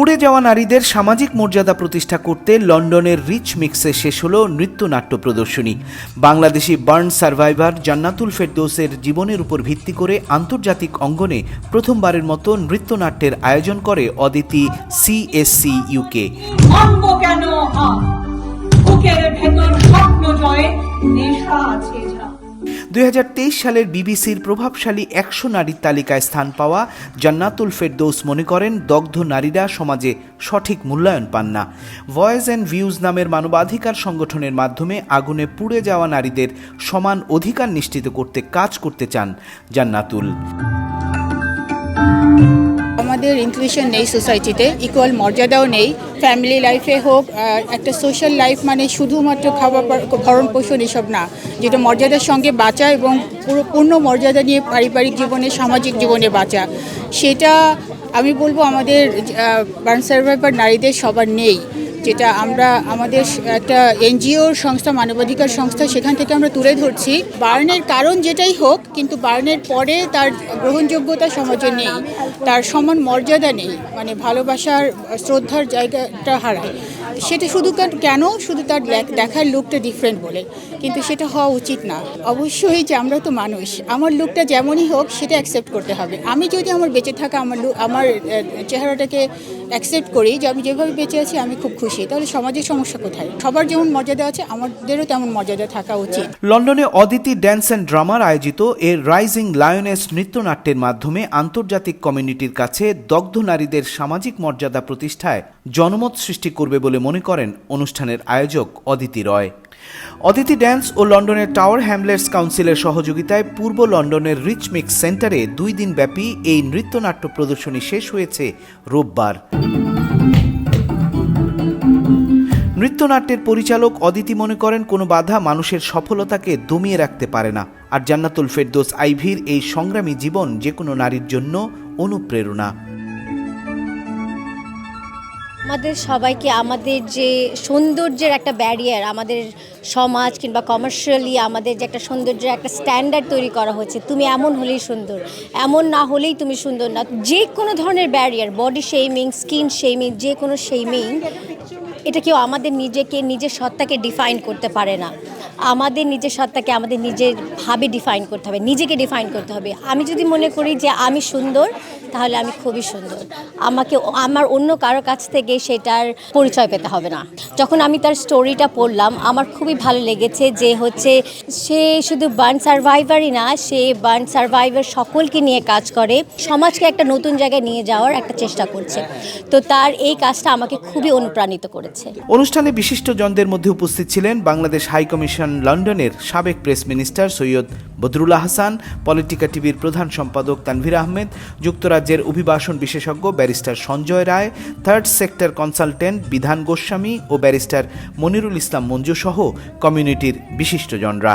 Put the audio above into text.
পুড়ে যাওয়া নারীদের সামাজিক মর্যাদা প্রতিষ্ঠা করতে লন্ডনের রিচ মিক্সে শেষ হল নৃত্যনাট্য প্রদর্শনী। বাংলাদেশি বার্ন সার্ভাইভার জান্নাতুল ফেরদৌসের জীবনের উপর ভিত্তি করে আন্তর্জাতিক অঙ্গনে প্রথমবারের মতো নৃত্যনাট্যের আয়োজন করে অদিতি CSC UK। 2023 সালের বিবিসির প্রভাবশালী 100 নারীর তালিকায় স্থান পাওয়া জান্নাতুল ফেরদৌস মনে করেন, দগ্ধ নারীরা সমাজে সঠিক মূল্যায়ন পান না। ভয়েস অ্যান্ড ভিউজ নামের মানবাধিকার সংগঠনের মাধ্যমে আগুনে পুড়ে যাওয়া নারীদের সমান অধিকার নিশ্চিত করতে কাজ করতে চান জান্নাতুল। আমাদের ইনক্লুশন নেই সোসাইটিতে, ইকুয়াল মর্যাদাও নেই। ফ্যামিলি লাইফে হোক, একটা সোশ্যাল লাইফ মানে শুধুমাত্র খাওয়া ভরণ পোষণ এসব না, যেটা মর্যাদার সঙ্গে বাঁচা এবং পূর্ণ মর্যাদা নিয়ে পারিবারিক জীবনে, সামাজিক জীবনে বাঁচা, সেটা আমি বলবো আমাদের বার্ন সার্ভাইভার নারীদের সবার নেই। যেটা আমরা আমাদের একটা NGOর সংস্থা, মানবাধিকার সংস্থা, সেখান থেকে আমরা তুলে ধরছি। বার্নের কারণ যেটাই হোক, কিন্তু বার্নের পরে তার গ্রহণযোগ্যতা সমাজে নেই, তার সমান মর্যাদা নেই, মানে ভালোবাসার, শ্রদ্ধার জায়গাটা হারায়। সেটা শুধু কেন, শুধু তার দেখার লুকটা ডিফারেন্ট বলে, কিন্তু সেটা হওয়া উচিত না। অবশ্যই যে আমরা তো মানুষ, আমার লুকটা যেমনই হোক সেটা অ্যাকসেপ্ট করতে হবে। আমি যদি আমার বেঁচে থাকা আমার চেহারাটাকে অ্যাকসেপ্ট করি যে আমি যেভাবে বেঁচে আছি আমি খুব খুশি, তাহলে সমাজের সমস্যা কোথায়? সবার যেমন মর্যাদা আছে আমাদেরও তেমন মর্যাদা থাকা উচিত। লন্ডনে অদিতি ড্যান্স অ্যান্ড ড্রামার আয়োজিত এর রাইজিং লায়নেস নৃত্যনাট্যের মাধ্যমে আন্তর্জাতিক কমিউনিটির কাছে দগ্ধ নারীদের সামাজিক মর্যাদা প্রতিষ্ঠায় জনমত সৃষ্টি করবে বলে মনে করেন অনুষ্ঠানের আয়োজক অদিতি রয়। অদিতি ড্যান্স ও লন্ডনের টাওয়ার হ্যামলেটস কাউন্সিলের সহযোগিতায় পূর্ব লন্ডনের রিচ মিক্স সেন্টারে 2 দিন ব্যাপী এই নৃত্যনাট্য প্রদর্শনী শেষ হয়েছে রোববার। নৃত্যনাট্যের পরিচালক অদিতি মনে করেন, কোনো বাধা মানুষের সফলতাকে দমিয়ে রাখতে পারে না। আর জান্নাতুল ফেরদৌস আইভীর এই সংগ্রামী জীবন যে কোনো নারীর জন্য অনুপ্রেরণা। আমাদের সবাইকে আমাদের যে সৌন্দর্যের একটা ব্যারিয়ার, আমাদের সমাজ কিংবা কমার্শিয়ালি আমাদের যে একটা সৌন্দর্যের একটা স্ট্যান্ডার্ড তৈরি করা হচ্ছে, তুমি এমন হলেই সুন্দর, এমন না হলেই তুমি সুন্দর না, যে কোনো ধরনের barrier, body shaming, skin shaming, যে কোনো শেমিং, এটা কেউ আমাদের নিজের সত্তাকে ডিফাইন করতে পারে না। আমাদের নিজের সত্তাকে আমাদের নিজের ভাবে ডিফাইন করতে হবে, নিজেকে ডিফাইন করতে হবে। আমি যদি মনে করি যে আমি সুন্দর, তাহলে আমি খুবই সুন্দর, আমাকে আমার অন্য কারোর কাছ থেকে সেটার পরিচয় পেতে হবে না। যখন আমি তার স্টোরিটা পড়লাম, আমার খুবই ভালো লেগেছে যে হচ্ছে সে শুধু বার্ন সার্ভাইভারই না, সে বার্ন সার্ভাইভার সকলকে নিয়ে কাজ করে, সমাজকে একটা নতুন জায়গায় নিয়ে যাওয়ার একটা চেষ্টা করছে। তো তার এই কাজটা আমাকে খুবই অনুপ্রাণিত করেছে। অনুষ্ঠানে বিশিষ্টজনদের মধ্যে উপস্থিত ছিলেন বাংলাদেশ হাইকমিশন লন্ডনের সাবেক press minister Syed Badrul Ahsan, Politika টিভির প্রধান সম্পাদক তানভীর আহমেদ, যুক্তরাজ্যের অভিবাসন বিশেষজ্ঞ barrister Sanjay Roy, third sector consultant বিধান গোস্বামী ও ব্যারিস্টার মনিরুল ইসলাম মঞ্জু সহ কমিউনিটির বিশিষ্টজনরা।